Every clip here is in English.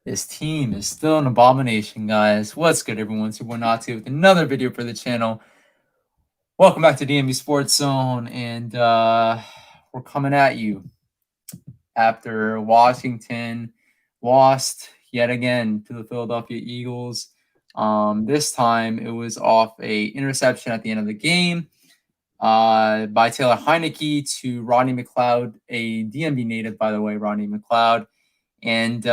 This team is still an abomination, guys. What's good, everyone? It's your boy Nati with another video for the channel. Welcome back to DMV Sports Zone, and we're coming at you after Washington lost yet again to the Philadelphia Eagles. This time it was off a interception at the end of the game by Taylor Heineke to Rodney McLeod, a DMV native, by the way, Rodney McLeod. And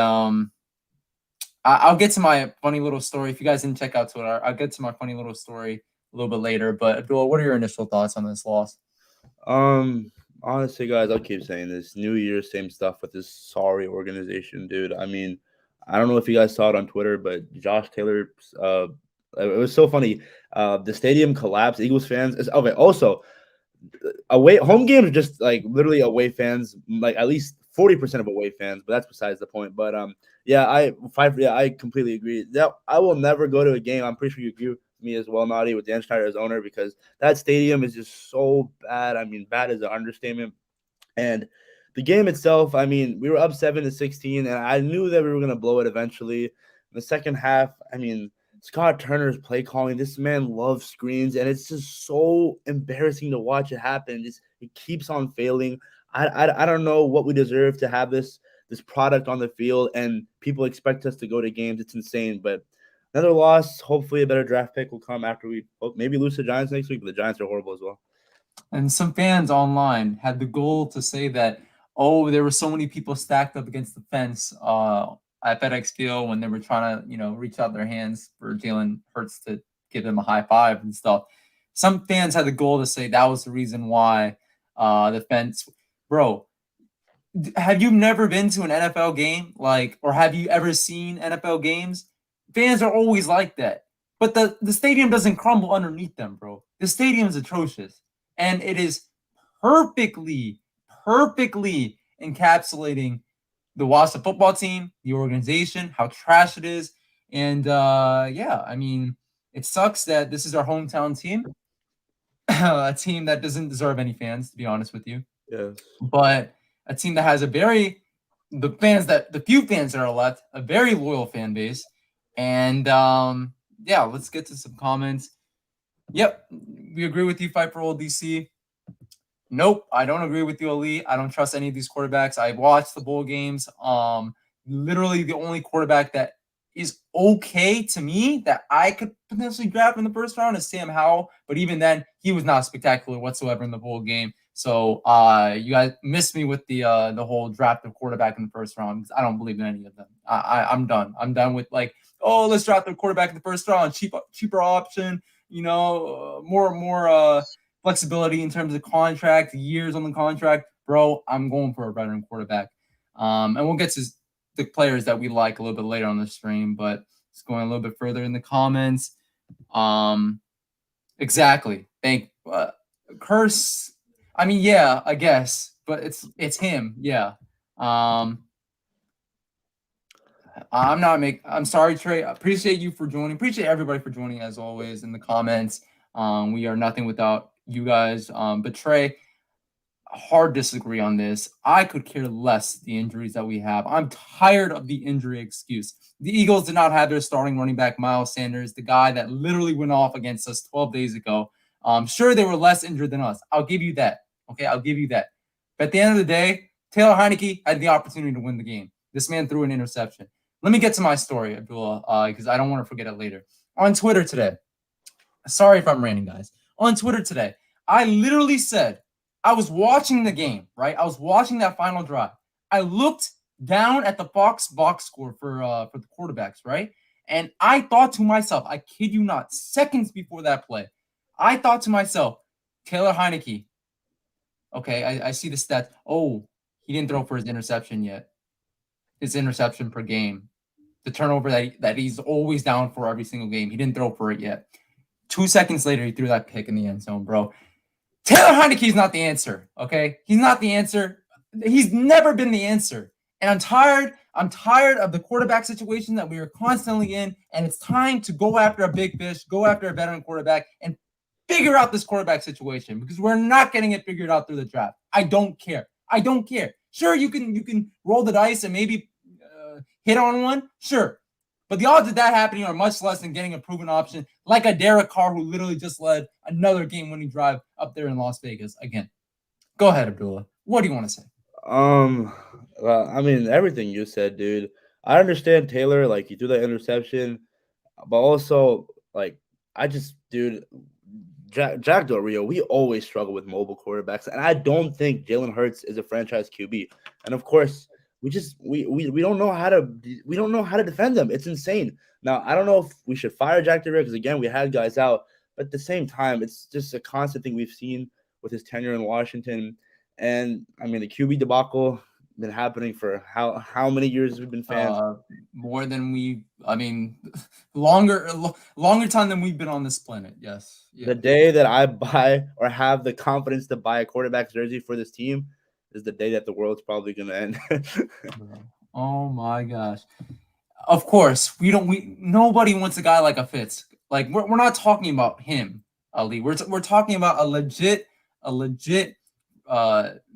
I'll get to my funny little story. If you guys didn't check out Twitter, I'll get to my funny little story a little bit later. But Abdul, what are your initial thoughts on this loss? Honestly, guys, I'll keep saying this. New Year, same stuff with this sorry organization, dude. I mean, I don't know if you guys saw it on Twitter, but Josh Taylor, it was so funny. The stadium collapsed. Eagles fans. Okay, also, away home games are just like literally away fans, like at least 40% of away fans, but that's besides the point. But I completely agree. That I will never go to a game. I'm pretty sure you agree with me as well, Naughty, with Dan Schneider as owner, because that stadium is just so bad. I mean, bad is an understatement. And the game itself, I mean, we were up 7-16, and I knew that we were gonna blow it eventually. In the second half, I mean, Scott Turner's play calling. This man loves screens, and it's just so embarrassing to watch it happen. It keeps on failing. I don't know what we deserve to have this product on the field, and people expect us to go to games. It's insane. But another loss. Hopefully, a better draft pick will come after we maybe lose to the Giants next week. But the Giants are horrible as well. And some fans online had the goal to say that, oh, there were so many people stacked up against the fence at FedEx Field when they were trying to, reach out their hands for Jalen Hurts to give them a high five and stuff. Some fans had the goal to say that was the reason why the fence, bro. Have you never been to an NFL game, or have you ever seen NFL games? Fans are always like that, but the stadium doesn't crumble underneath them, bro. The stadium is atrocious, and it is perfectly encapsulating the Washington football team, the organization, how trash it is, and I mean, it sucks that this is our hometown team, a team that doesn't deserve any fans, to be honest with you. Yes. But a team that has the few fans that are left, a very loyal fan base. And let's get to some comments. Yep, we agree with you, Fight for Old DC. Nope, I don't agree with you, Ali. I don't trust any of these quarterbacks. I watched the bowl games. Literally the only quarterback that is okay to me that I could potentially draft in the first round is Sam Howell. But even then, he was not spectacular whatsoever in the bowl game. So you guys missed me with the whole draft of quarterback in the first round, because I don't believe in any of them. I'm done. I'm done with let's draft the quarterback in the first round, cheaper option. More flexibility in terms of contract, years on the contract. Bro, I'm going for a veteran quarterback. And we'll get to the players that we like a little bit later on the stream, but it's going a little bit further in the comments. Exactly. Curse. I mean, yeah, I guess, but it's him. Yeah. I'm sorry, Trey. I appreciate you for joining. Appreciate everybody for joining as always in the comments. We are nothing without you guys. But Trey, hard disagree on this. I could care less the injuries that we have. I'm tired of the injury excuse. The Eagles did not have their starting running back, Miles Sanders, the guy that literally went off against us 12 days ago. Sure, they were less injured than us. I'll give you that. Okay, I'll give you that. But at the end of the day, Taylor Heineke had the opportunity to win the game. This man threw an interception. Let me get to my story, Abdullah, because I don't want to forget it later. On Twitter today, sorry if I'm ranting, guys. On Twitter today, I literally said, I was watching the game, right? I was watching that final drive. I looked down at the box score for the quarterbacks, right? And I thought to myself, I kid you not, seconds before that play, I thought to myself, Taylor Heineke. Okay, I see the stats. Oh, he didn't throw for his interception yet. His interception per game. The turnover that he's always down for every single game. He didn't throw for it yet. 2 seconds later, he threw that pick in the end zone, bro. Taylor Heineke's not the answer, okay? He's not the answer. He's never been the answer. And I'm tired of the quarterback situation that we are constantly in, and it's time to go after a big fish, go after a veteran quarterback, and figure out this quarterback situation, because we're not getting it figured out through the draft. I don't care. Sure, you can roll the dice and maybe hit on one, sure. But the odds of that happening are much less than getting a proven option like a Derek Carr who literally just led another game-winning drive up there in Las Vegas. Again, go ahead, Abdullah. What do you want to say? I mean, everything you said, dude. I understand Taylor, like he threw that interception, but also like dude, Jack Del Rio, we always struggle with mobile quarterbacks, and I don't think Jalen Hurts is a franchise QB. And of course, we don't know how to defend them. It's insane. Now, I don't know if we should fire Jack Del Rio because again, we had guys out, but at the same time, it's just a constant thing we've seen with his tenure in Washington. And I mean, the QB debacle been happening for how many years we've been fans? More than longer time than we've been on this planet. Yes. Yeah. The day that I buy or have the confidence to buy a quarterback jersey for this team is the day that the world's probably going to end. Oh my gosh. Of course, nobody wants a guy like a Fitz. Like we're not talking about him, Ali. We're talking about a legit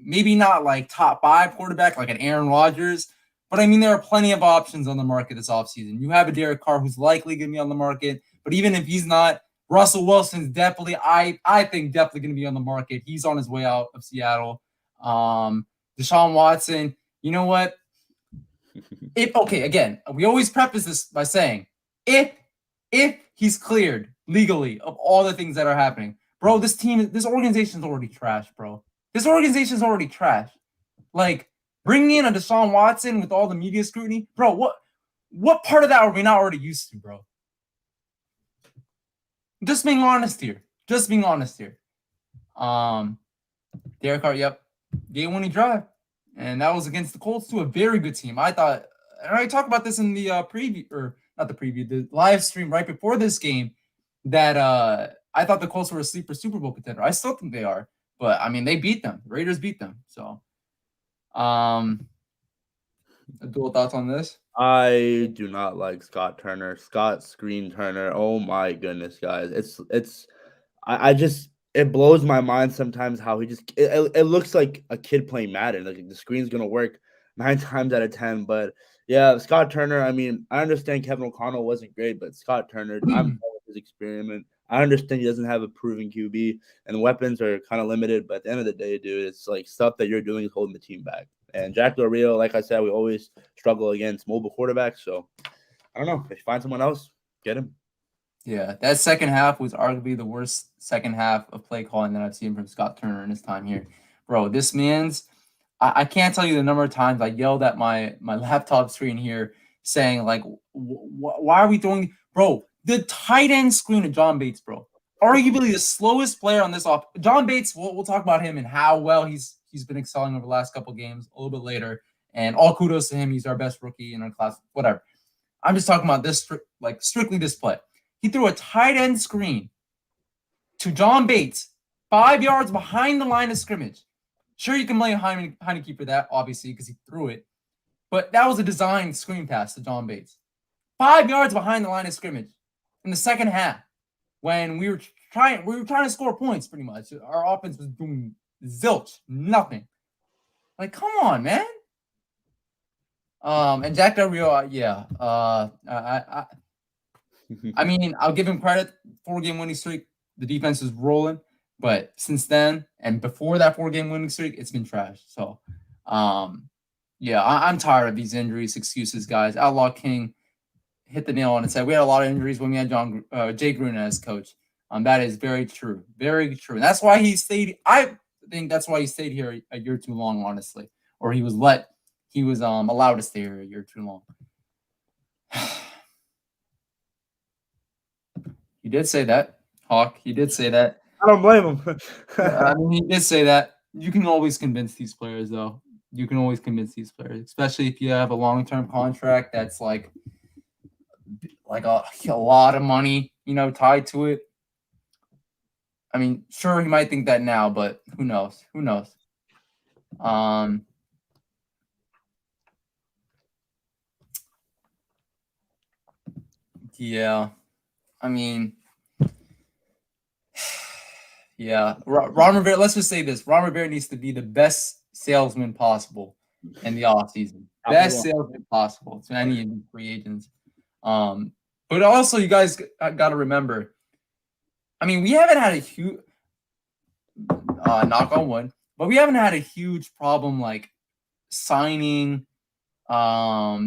maybe not like top 5 quarterback like an Aaron Rodgers, but I mean there are plenty of options on the market this offseason. You have a Derek Carr who's likely going to be on the market, but even if he's not, Russell Wilson's definitely, I think definitely going to be on the market. He's on his way out of Seattle. Deshaun Watson, you know what? Again, we always preface this by saying if he's cleared legally of all the things that are happening, bro, this organization's already trash, bro. This organization's already trash. Like, bringing in a Deshaun Watson with all the media scrutiny, bro, what part of that are we not already used to, bro? Just being honest here. Derek Carr, yep. Game-winning drive. And that was against the Colts too, a very good team. I thought, and I talked about this in the the live stream right before this game, that I thought the Colts were a sleeper Super Bowl contender. I still think they are. But, I mean, they beat them. The Raiders beat them. So, dual thoughts on this? I do not like Scott Screen Turner. Oh, my goodness, guys. It blows my mind sometimes how it looks like a kid playing Madden. Like, the screen's going to work 9 times out of 10. But, yeah, Scott Turner, I mean, I understand Kevin O'Connell wasn't great, but Scott Turner, I'm with his experiment. I understand he doesn't have a proven QB and weapons are kind of limited, but at the end of the day, dude, it's like stuff that you're doing is holding the team back. And Jack Del Rio, like I said, we always struggle against mobile quarterbacks. So I don't know. If you find someone else, get him. Yeah, that second half was arguably the worst second half of play calling that I've seen from Scott Turner in his time here. Bro, this man's I can't tell you the number of times I yelled at my laptop screen here saying, like, why are we throwing – bro, the tight end screen of John Bates, bro. Arguably the slowest player on this off. John Bates, we'll talk about him and how well he's been excelling over the last couple games a little bit later. And all kudos to him. He's our best rookie in our class, whatever. I'm just talking about this, like strictly this play. He threw a tight end screen to John Bates 5 yards behind the line of scrimmage. Sure, you can blame Heineke for that, obviously, because he threw it. But that was a designed screen pass to John Bates. 5 yards behind the line of scrimmage in the second half, when we were trying to score points pretty much. Our offense was doing zilch, nothing. Like, come on, man. And Jack Del Rio, yeah. I mean, I'll give him credit. 4-game winning streak. The defense is rolling. But since then, and before that 4-game winning streak, it's been trash. So, yeah, I'm tired of these injuries, excuses, guys. Outlaw King hit the nail on its head. We had a lot of injuries when we had Jay Gruden as coach. That is very true. Very true. And that's why he stayed. I think that's why he stayed here a year too long, honestly. Or he was allowed to stay here a year too long. He did say that, Hawk. He did say that. I don't blame him. I mean, he did say that. You can always convince these players, though. You can always convince these players, especially if you have a long-term contract that's like a lot of money, tied to it. I mean, sure, he might think that now, but who knows? Who knows? Yeah. I mean, yeah. Ron Rivera, let's just say this. Ron Rivera needs to be the best salesman possible in the off season. Best sales possible to any of the free agents. But also you guys got to remember. I mean, we haven't had a huge knock on wood, but we haven't had a huge problem like signing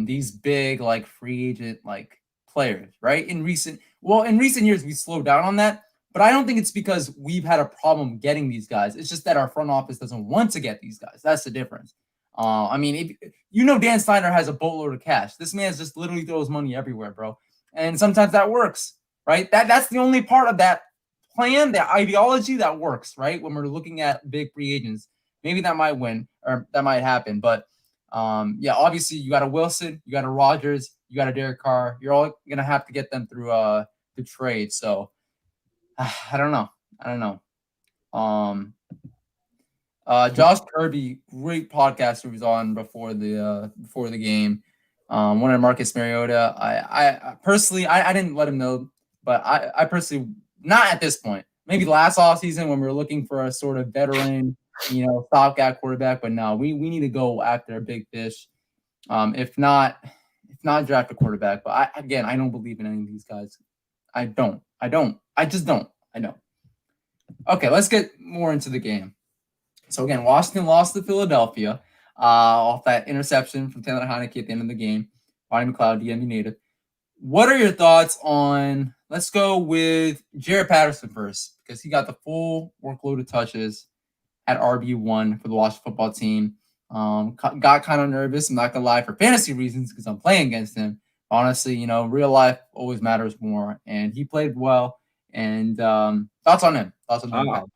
these big like free agent like players, right? In recent years we slowed down on that, but I don't think it's because we've had a problem getting these guys. It's just that our front office doesn't want to get these guys. That's the difference. I mean, if you know Dan Snyder has a boatload of cash. This man just literally throws money everywhere, bro. And sometimes that works, right? That's the only part of that plan, that ideology that works, right? When we're looking at big free agents, maybe that might win or that might happen, but yeah, obviously you got a Wilson, you got a Rodgers, you got a Derek Carr. You're all gonna have to get them through the trade. So I don't know. Josh Kirby, great podcast he was on before the game. One of Marcus Mariota. I personally I didn't let him know, but I personally not at this point. Maybe last offseason when we were looking for a sort of veteran, stopgap quarterback, but no, we need to go after a big fish. If not draft a quarterback. But I don't believe in any of these guys. I don't. I just don't. I know. Okay, let's get more into the game. So again, Washington lost to Philadelphia off that interception from Taylor Heineke at the end of the game. Bonnie McLeod, DMV native. What are your thoughts on? Let's go with Jared Patterson first because he got the full workload of touches at RB1 for the Washington football team. Got kind of nervous. I'm not gonna lie, for fantasy reasons because I'm playing against him. Honestly, real life always matters more, and he played well. And thoughts on him?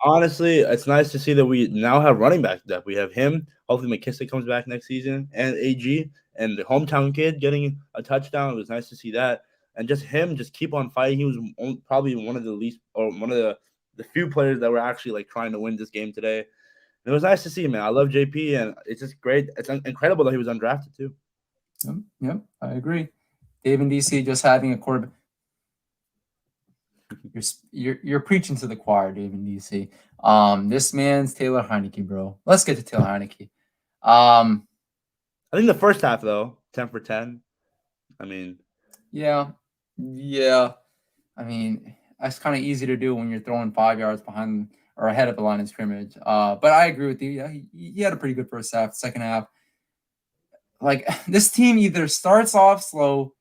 Honestly, it's nice to see that we now have running back depth. We have him. Hopefully, McKissick comes back next season, and AG and the hometown kid getting a touchdown. It was nice to see that, and just him just keep on fighting. He was probably one of the least, or one of the few players that were actually like trying to win this game today. And it was nice to see, man. I love JP, and it's just great. It's incredible that he was undrafted too. Yep, I agree. Dave and DC just having a quarterback. You're preaching to the choir, Dave and DC. This man's Taylor Heineke, bro. Let's get to Taylor Heineke. I think the first half though, 10 for 10. I mean, yeah. I mean, that's kind of easy to do when you're throwing 5 yards behind or ahead of the line of scrimmage. But I agree with you. Yeah, he had a pretty good first half. Second half, like this team either starts off slow,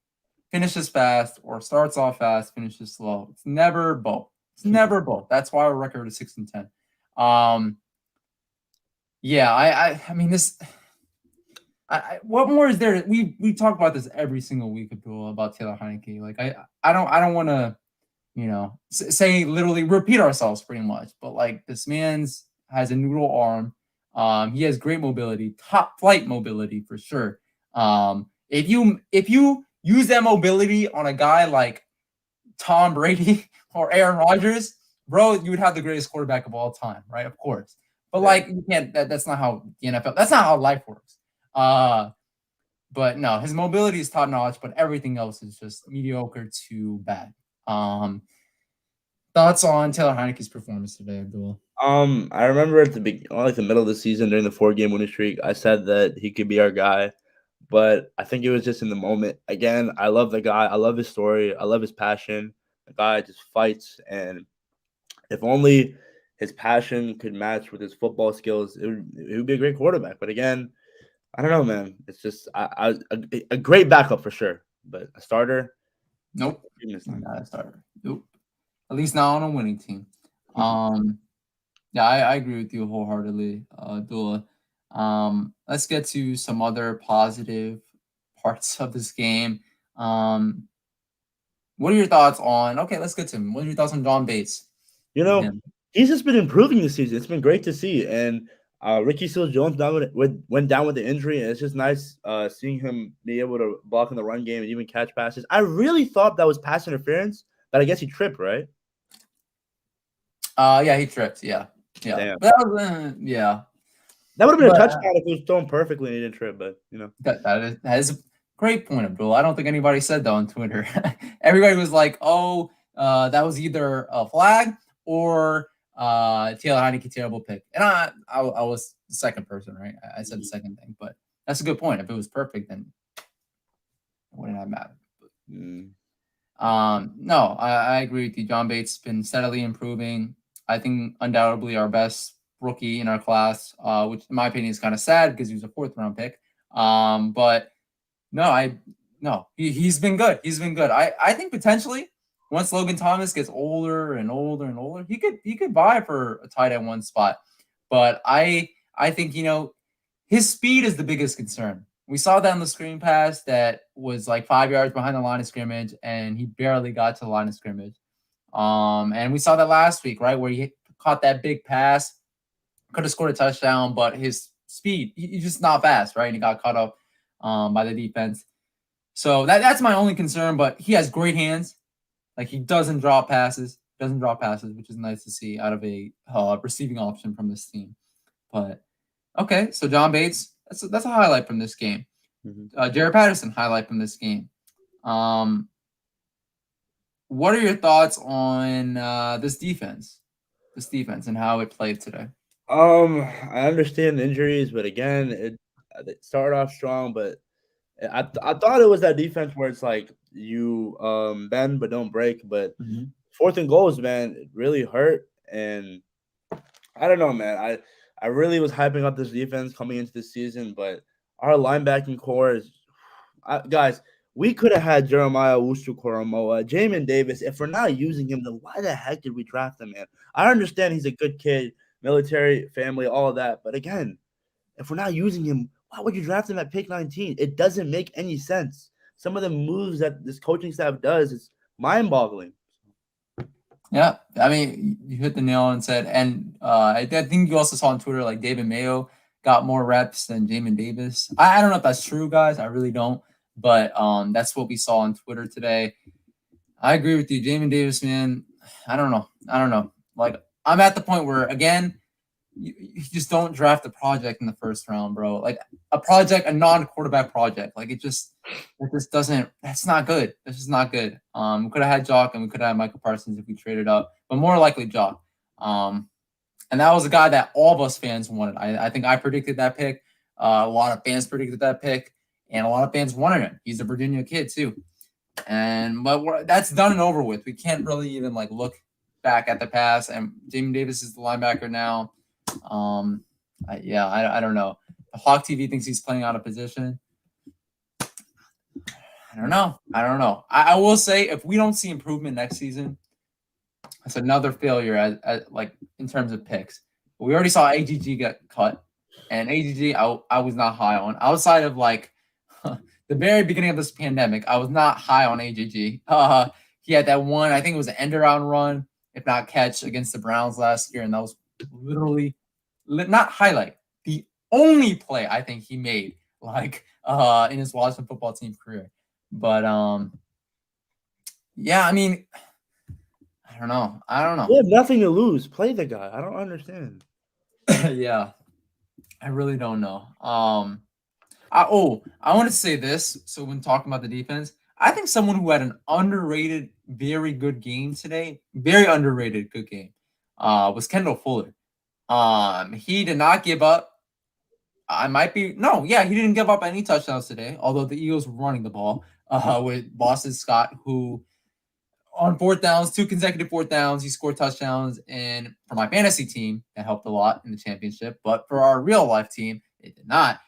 finishes fast, or starts off fast, finishes slow. It's never both. That's why our record is 6-10. Yeah, I mean this. What more is there? We talk about this every single week, Abdul, about Taylor Heineke. Like I don't want to, say literally repeat ourselves pretty much. But like this man's has a noodle arm. He has great mobility, top flight mobility for sure. If you use that mobility on a guy like Tom Brady or Aaron Rodgers, bro, you would have the greatest quarterback of all time, right? Of course. But like you can't. That's not how the NFL. That's not how life works. But no, his mobility is top notch, but everything else is just mediocre to bad. Thoughts on Taylor Heineke's performance today, Abdul? I remember at the middle of the season during the 4-game winning streak, I said that he could be our guy, but I think it was just in the moment. Again, I love the guy. I love his story. I love his passion. The guy just fights, and if only his passion could match with his football skills, it would be a great quarterback. But again, I don't know, man. It's just a great backup for sure, but a starter. Nope, not a starter. Nope. At least not on a winning team. Yeah, I agree with you wholeheartedly, Dula. Let's get to some other positive parts of this game. What are your thoughts on? Okay, let's get to him. What are your thoughts on John Bates? He's just been improving this season. It's been great to see, and Ricky Seals-Jones went down with the injury, and it's just nice seeing him be able to block in the run game and even catch passes. I really thought that was pass interference, but I guess he tripped, right? Yeah, he tripped. Yeah. Damn. That was, yeah. That would have been a touchdown if he was thrown perfectly and he didn't trip, but that is a great point, Abdul. I don't think anybody said that on Twitter. Everybody was like, "Oh, that was either a flag or Taylor Heineke terrible pick," and I was the second person, right? I said the second thing, but That's a good point. If it was perfect, then it wouldn't have mattered. Mm. No, I agree with you. John Bates been steadily improving. I think undoubtedly our best rookie in our class, which in my opinion is kind of sad because he was a 4th round pick. But no, he's been good. He's been good. I think potentially once Logan Thomas gets older and older and older, he could vie for a tight end 1 spot. But I think his speed is the biggest concern. We saw that on the screen pass that was like 5 yards behind the line of scrimmage, and he barely got to the line of scrimmage. And we saw that last week, right, where he caught that big pass, could have scored a touchdown, but his speed, he's just not fast, right? And he got caught up by the defense. So that's my only concern. But he has great hands. Like, he doesn't drop passes, which is nice to see out of a receiving option from this team. But okay, so John Bates, that's a highlight from this game. Mm-hmm. Jared Patterson, highlight from this game. What are your thoughts on this defense and how it played today? I understand injuries, but again, it started off strong, but I thought it was that defense where it's like you bend but don't break. But 4th and goals, man, it really hurt. And I don't know, man. I really was hyping up this defense coming into the season, but our linebacking core is guys. We could have had Jeremiah Owusu-Koramoah, Jamin Davis. If we're not using him, then why the heck did we draft him, man? I understand he's a good kid, military family, all of that. But again, if we're not using him, why would you draft him at pick 19? It doesn't make any sense. Some of the moves that this coaching staff does is mind-boggling. Yeah, I mean, you hit the nail on its head. And I think you also saw on Twitter, like, David Mayo got more reps than Jamin Davis. I don't know if that's true, guys. I really don't. But that's what we saw on Twitter today. I agree with you. Jamin Davis, man, I don't know. Like, I'm at the point where, again, you just don't draft a project in the 1st round, bro. Like, a non-quarterback project. Like, it just doesn't. That's not good. This is not good. We could have had Jock and we could have had Michael Parsons if we traded up, but more likely Jock. And that was a guy that all of us fans wanted. I think I predicted that pick. A lot of fans predicted that pick, and a lot of fans wanted him. He's a Virginia kid too. But that's done and over with. We can't really even like look back at the past. And Jamin Davis is the linebacker now. I don't know. The Hawk TV thinks he's playing out of position. I don't know. I will say, if we don't see improvement next season, that's another failure at like in terms of picks. We already saw AGG get cut, and AGG I was not high on. Outside of like the very beginning of this pandemic, I was not high on AGG. He had that one, I think it was an end-around run, if not catch, against the Browns last year, and that was literally not highlight, the only play I think he made like in his Washington football team career. But yeah, I mean, I don't know. We have nothing to lose. Play the guy. I don't understand. Yeah, I really don't know. I want to say this. So when talking about the defense, I think someone who had an underrated, very good game today, very underrated good game, was Kendall Fuller. He did not give up. He didn't give up any touchdowns today, although the Eagles were running the ball with Boston Scott, who on 4th downs, 2 consecutive 4th downs, he scored touchdowns. And for my fantasy team, that helped a lot in the championship. But for our real life team, it did not.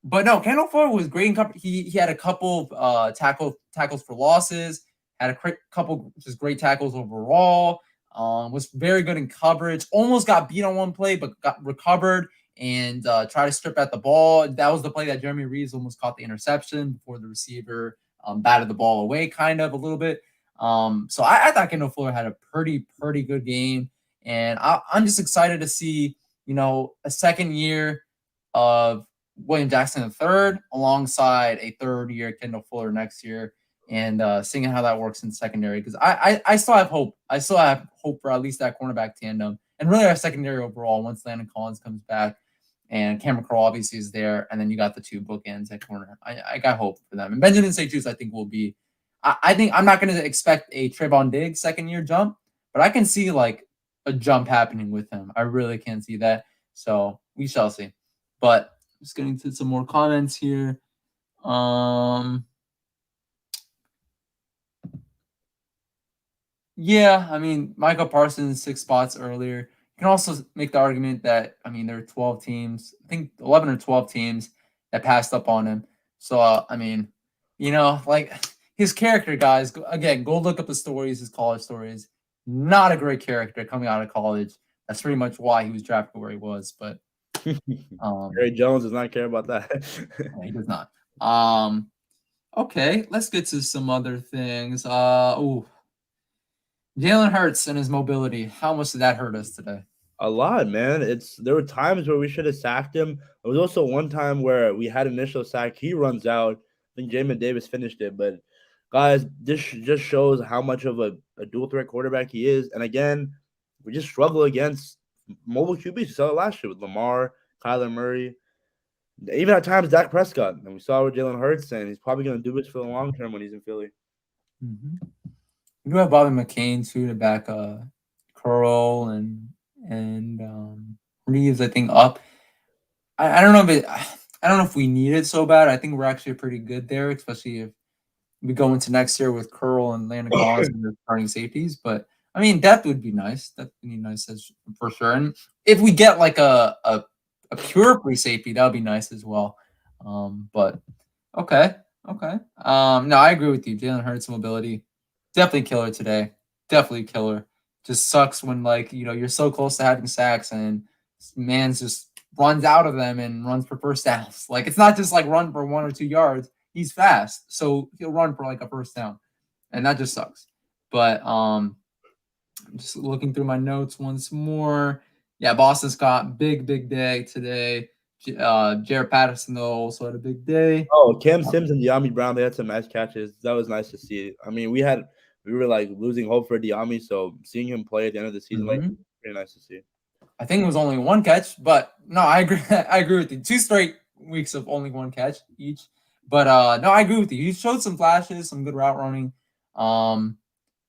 But no, Kendall Fuller was great in coverage. He had a couple tackles for losses, had a couple just great tackles overall. Was very good in coverage. Almost got beat on one play, but got recovered and tried to strip at the ball. That was the play that Jeremy Reeves almost caught the interception before the receiver batted the ball away, kind of a little bit. So I thought Kendall Fuller had a pretty good game, and I'm just excited to see a second year of William Jackson III alongside a 3rd year Kendall Fuller next year, and seeing how that works in secondary, because I still have hope. I still have hope for at least that cornerback tandem, and really our secondary overall once Landon Collins comes back and Cameron Crowe obviously is there, and then you got the 2 bookends at corner. I got hope for them. And Benjamin St. Juste, I think, will be I think I'm not going to expect a Trayvon Diggs 2nd year jump, but I can see like a jump happening with him. I really can see that. So we shall see. But Just getting to some more comments here. Yeah, I mean, Michael Parsons 6 spots earlier. You can also make the argument that I mean there are 12 teams, I think 11 or 12 teams that passed up on him. So I mean, like his character, guys. Again, go look up the stories, his college stories. Not a great character coming out of college. That's pretty much why he was drafted where he was. But Jerry Jones does not care about that. he does not. Okay, let's get to some other things. Jalen Hurts and his mobility. How much did that hurt us today? A lot, man. There were times where we should have sacked him. There was also one time where we had initial sack. He runs out. I think Jamin Davis finished it. But guys, this just shows how much of a dual threat quarterback he is. And again, we just struggle against mobile QBs. We saw it last year with Lamar, Kyler Murray, even at times Dak Prescott. And we saw with Jalen Hurts, and he's probably going to do this for the long term when he's in Philly. Mm-hmm. We do have Bobby McCain too to back Curl and Reeves, I think, up. I don't know if we need it so bad. I think we're actually pretty good there, especially if we go into next year with Curl and Landon Collins and their starting safeties. But I mean, depth would be nice. That would be nice for sure. And if we get like a pure free safety, that would be nice as well. But okay. No, I agree with you. Jalen Hurts mobility, definitely killer today. Definitely killer. Just sucks when you're so close to having sacks and man's just runs out of them and runs for first downs. Like it's not just like run for 1 or 2 yards. He's fast, so he'll run for like a first down, and that just sucks. But I'm just looking through my notes once more. Yeah, Boston Scott, big day today. Jared Patterson though also had a big day. Oh, Cam Sims and De'Ami Brown, they had some nice catches. That was nice to see. I mean, we were like losing hope for De'Ami, so seeing him play at the end of the season, like pretty nice to see. I think it was only 1 catch, but no, I agree. I agree with you. 2 straight weeks of only 1 catch each. But no, I agree with you. He showed some flashes, some good route running.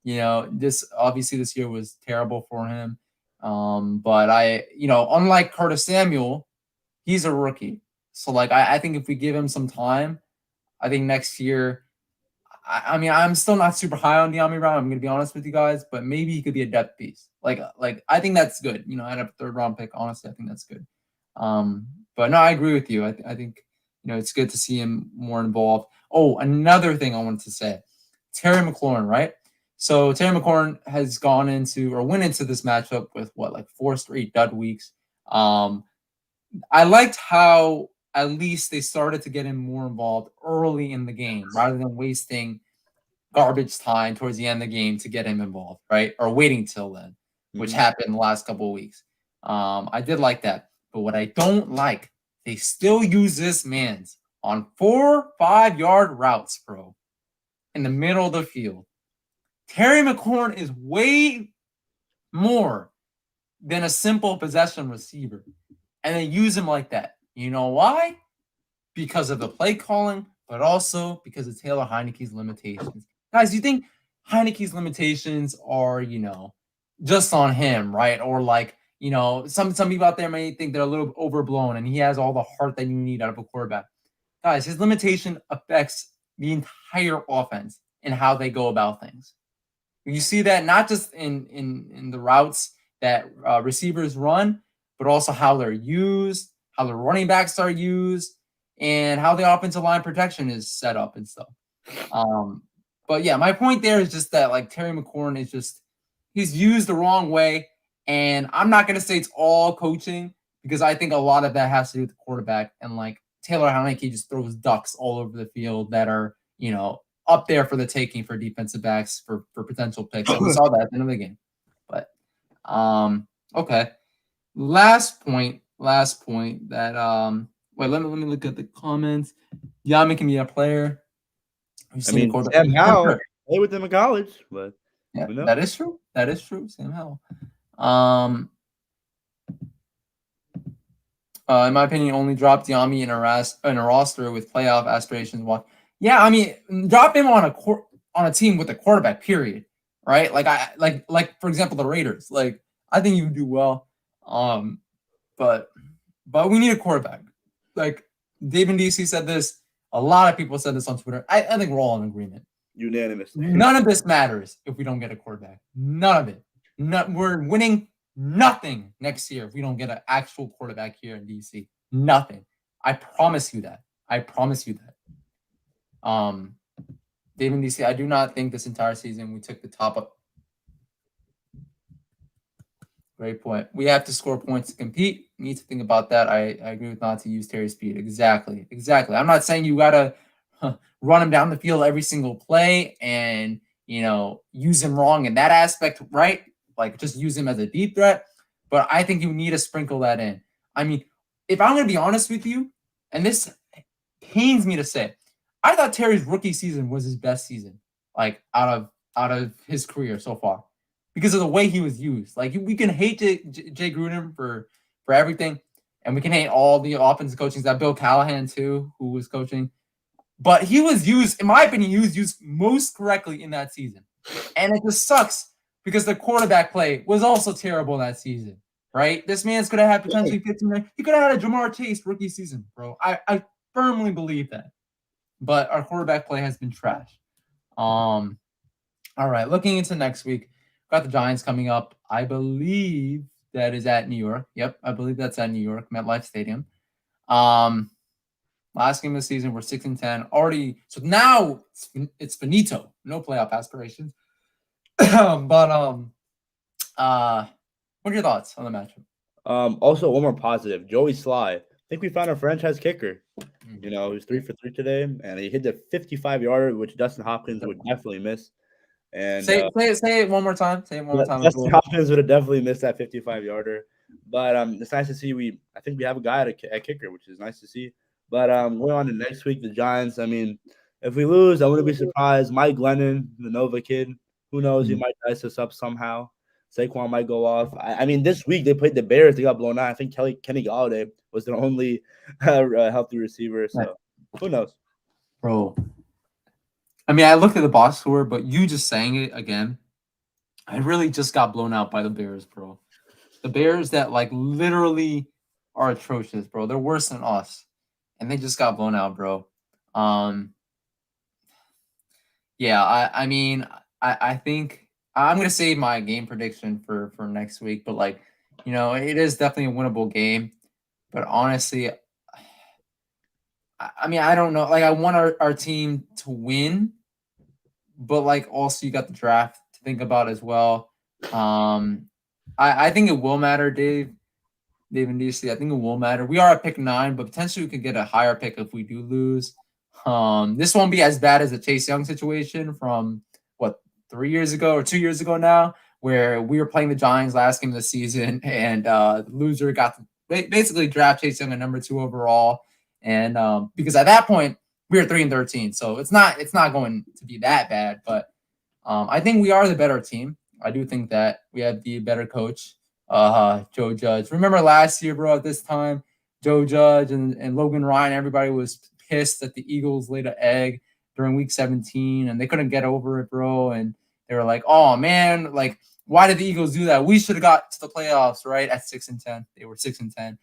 This obviously this year was terrible for him. But unlike Curtis Samuel, he's a rookie. So like I think if we give him some time, I think next year. I mean, I'm still not super high on De'Ami Brown. I'm gonna be honest with you guys, but maybe he could be a depth piece. Like I think that's good. At a 3rd round pick, honestly, I think that's good. But no, I agree with you. I think it's good to see him more involved. Oh, another thing I wanted to say, Terry McLaurin, right? So Terry McLaurin has went into this matchup with 4 straight dud weeks. I liked how at least they started to get him more involved early in the game rather than wasting garbage time towards the end of the game to get him involved, right? Or waiting till then, which happened the last couple of weeks. I did like that. But what I don't like, they still use this man's on 4-5 yard routes, bro, in the middle of the field. Terry McLaurin is way more than a simple possession receiver. And they use him like that. You know why? Because of the play calling, but also because of Taylor Heineke's limitations. Guys, you think Heineke's limitations are, just on him, right? Or some people out there may think they're a little overblown and he has all the heart that you need out of a quarterback. Guys, his limitation affects the entire offense and how they go about things. You see that not just in the routes that receivers run, but also how they're used, how the running backs are used, and how the offensive line protection is set up and stuff. But yeah, my point there is just that Terry McLaurin is he's used the wrong way. And I'm not going to say it's all coaching because I think a lot of that has to do with the quarterback. And Taylor Heineke just throws ducks all over the field that are, up there for the taking for defensive backs for potential picks. And we saw that at the end of the game. But okay. Last point that wait, let me look at the comments. Yami can be a player. I mean, Sam Howell played with them in college, but yeah, that is true. Sam Howell. In my opinion, only drop Yami in a roster with playoff aspirations. Yeah, I mean, drop him on a team with a quarterback. Period. Right? Like for example, the Raiders. I think you would do well. But we need a quarterback. like Dave and DC said this. A lot of people said this on Twitter. I think we're all in agreement. Unanimously. None of this matters if we don't get a quarterback. None of it. We're winning nothing next year if we don't get an actual quarterback here in DC. Nothing. I promise you that. I promise you that. Dave and DC, I do not think this entire season we took the top up. Great point. We have to score points to compete. We need to think about that. I agree with not to use Terry Speed. Exactly. I'm not saying you gotta run him down the field every single play and use him wrong in that aspect, right? Like just use him as a deep threat. But I think you need to sprinkle that in. I mean, if I'm gonna be honest with you, and this pains me to say, I thought Terry's rookie season was his best season, like out of his career so far, because of the way he was used. Like we can hate Jay Gruden for everything, and we can hate all the offensive coaching. That Bill Callahan too, who was coaching, but he was used, in my opinion, he was used most correctly in that season, and it just sucks because the quarterback play was also terrible that season. Right? This man's could have had potentially 15. He could have had a Jamar Chase rookie season, bro. I firmly believe that. But our quarterback play has been trash. All right, looking into next week, got the Giants coming up. I believe that is at New York. Yep, I believe that's at New York, MetLife Stadium. Last game of the season, we're 6-10 already. So now it's finito. No playoff aspirations. But what are your thoughts on the matchup? Also, one more positive. Joey Sly. I think we found a franchise kicker. He was 3 for 3 today, and he hit the 55-yarder, which Dustin Hopkins would definitely miss. And say it one more time. Say it one more time. Dustin Hopkins would have definitely missed that 55-yarder. But it's nice to see I think we have a guy at kicker, which is nice to see. But going on to next week, the Giants. I mean, if we lose, I wouldn't be surprised. Mike Glennon, the Nova kid, who knows? He might dice us up somehow. Saquon might go off. I mean, this week they played the Bears. They got blown out. I think Kenny Galladay was their only healthy receiver. So who knows? Bro. I mean, I looked at the box score, but you just saying it again, I really just got blown out by the Bears, bro. The Bears that like literally are atrocious, bro. They're worse than us. And they just got blown out, bro. Yeah, I mean, I think I'm gonna save my game prediction for next week, but like, it is definitely a winnable game. But honestly, I mean, I don't know. Like, I want our team to win, but like, also you got the draft to think about as well. I think it will matter, Dave and DC. I think it will matter. We are at pick 9, but potentially we could get a higher pick if we do lose. This won't be as bad as the Chase Young situation from 3 years ago or 2 years ago now, where we were playing the Giants last game of the season, and the loser got to basically draft Chase Young at number 2 overall, and because at that point we were 3-13, so it's not going to be that bad, but I think we are the better team. I do think that we have the better coach, Joe Judge. Remember last year, bro, at this time, Joe Judge and Logan Ryan, everybody was pissed that the Eagles laid an egg during week 17 and they couldn't get over it, bro. And they were like, oh man, like, why did the Eagles do that? We should have got to the playoffs, right? At 6-10. They were 6-10.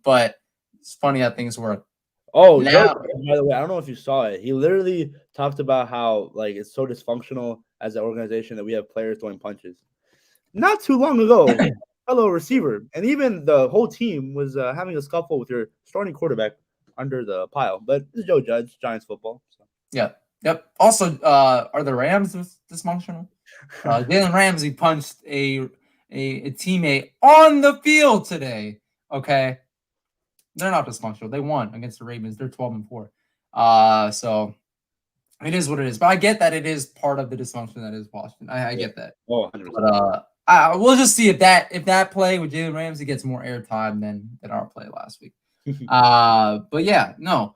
But it's funny how things work. Oh, now, by the way, I don't know if you saw it. He literally talked about how like it's so dysfunctional as an organization that we have players throwing punches. Not too long ago, fellow receiver, and even the whole team was having a scuffle with your starting quarterback under the pile. But it's Joe Judge, Giants football. So. Yeah. Yep. Also, are the Rams dysfunctional? Jalen Ramsey punched a teammate on the field today. Okay. They're not dysfunctional. They won against the Ravens. They're 12-4. So it is what it is. But I get that it is part of the dysfunction that is Washington. I get that. Oh, 100%. But we'll just see if that play with Jalen Ramsey gets more airtime than our play last week. But yeah, no.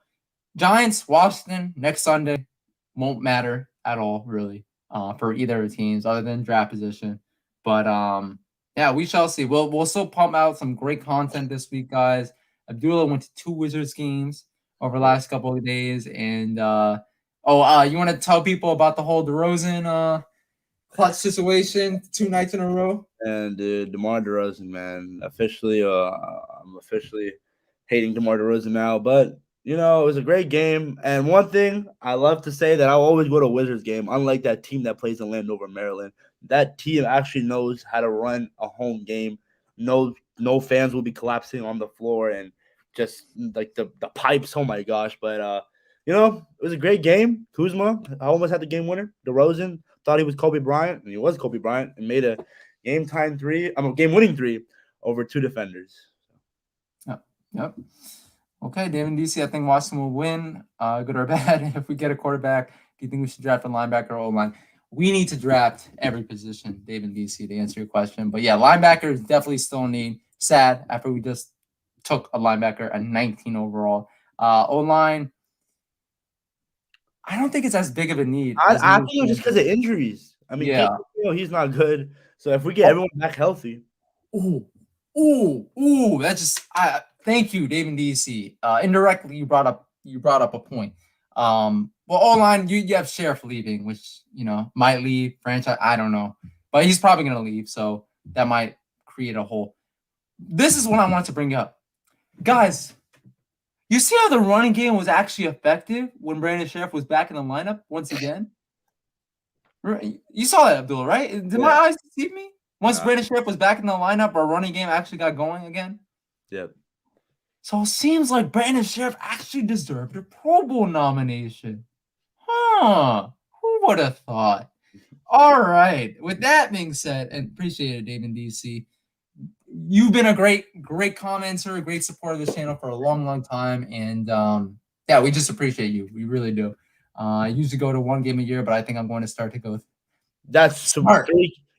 Giants, Washington next Sunday won't matter at all, really, for either of the teams other than draft position. But yeah, we shall see. We'll still pump out some great content this week, guys. Abdullah went to 2 Wizards games over the last couple of days, and you want to tell people about the whole DeRozan clutch situation 2 nights in a row? And DeMar DeRozan, man, officially, I'm officially hating DeMar DeRozan now, but it was a great game. And one thing I love to say that I'll always go to a Wizards game, unlike that team that plays in Landover, Maryland. That team actually knows how to run a home game. No fans will be collapsing on the floor and just like the pipes. Oh my gosh! But it was a great game. Kuzma, I almost had the game winner. DeRozan thought he was Kobe Bryant, and he was Kobe Bryant, and made a game winning three over two defenders. Yep. Okay, David DC, I think Washington will win, good or bad. If we get a quarterback, do you think we should draft a linebacker or O-line? We need to draft every position, David DC, to answer your question. But yeah, linebacker is definitely still a need. Sad after we just took a linebacker at 19 overall. O-line, I don't think it's as big of a need. I think it was just because of injuries. I mean, yeah, he's not good. So if we get everyone back healthy. That's just thank you, David DC. Indirectly, you brought up a point. Well, O-line, you have Sheriff leaving, which might leave franchise. I don't know, but he's probably gonna leave, so that might create a hole. This is what I want to bring up, guys. You see how the running game was actually effective when Brandon Sheriff was back in the lineup once again. You saw that, Abdul, right? Did my eyes deceive me? Once Brandon Sheriff was back in the lineup, our running game actually got going again. Yep. So it seems like Brandon Sheriff actually deserved a Pro Bowl nomination. Huh. Who would have thought? All right. With that being said, and appreciate it, David DC. You've been a great commenter, a great supporter of this channel for a long, long time. And we just appreciate you. We really do. I usually go to one game a year, but I think I'm going to start to go. That's smart.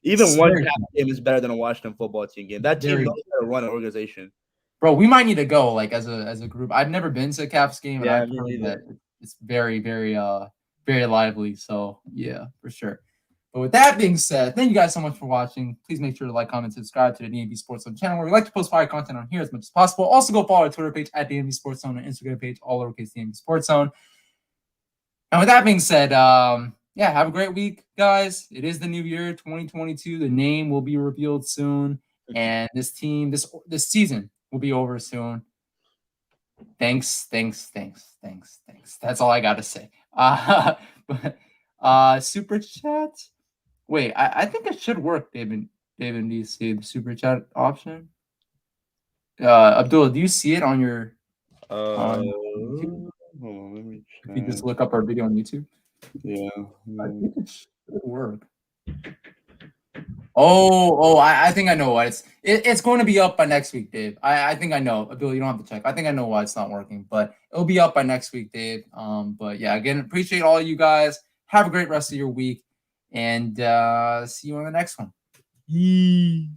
Even one game is better than a Washington football team game. That team knows how to run an organization. Bro, we might need to go as a group. I've never been to a Caps game, and Yeah, I've heard that it's very, very, very lively. So yeah, for sure. But with that being said, thank you guys so much for watching. Please make sure to like, comment, subscribe to the DMV Sports Zone channel, where we like to post fire content on here as much as possible. Also, go follow our Twitter page at DMV Sports Zone and Instagram page, all lowercase DMV Sports Zone. And with that being said, have a great week, guys. It is the new year, 2022. The name will be revealed soon, and this team, this season will be over soon. Thanks. That's all I got to say. Super chat. Wait, I think it should work, David DC, the super chat option. Abdullah, do you see it on your on YouTube? Hold on, let me check. If you just look up our video on YouTube. Yeah. I think it should work. I think I know why it's going to be up by next week, Dave. I think I know. Abdul, you don't have to check. I think I know why it's not working, but it'll be up by next week, Dave. But yeah, again, appreciate all of you guys. Have a great rest of your week, and see you on the next one. Peace.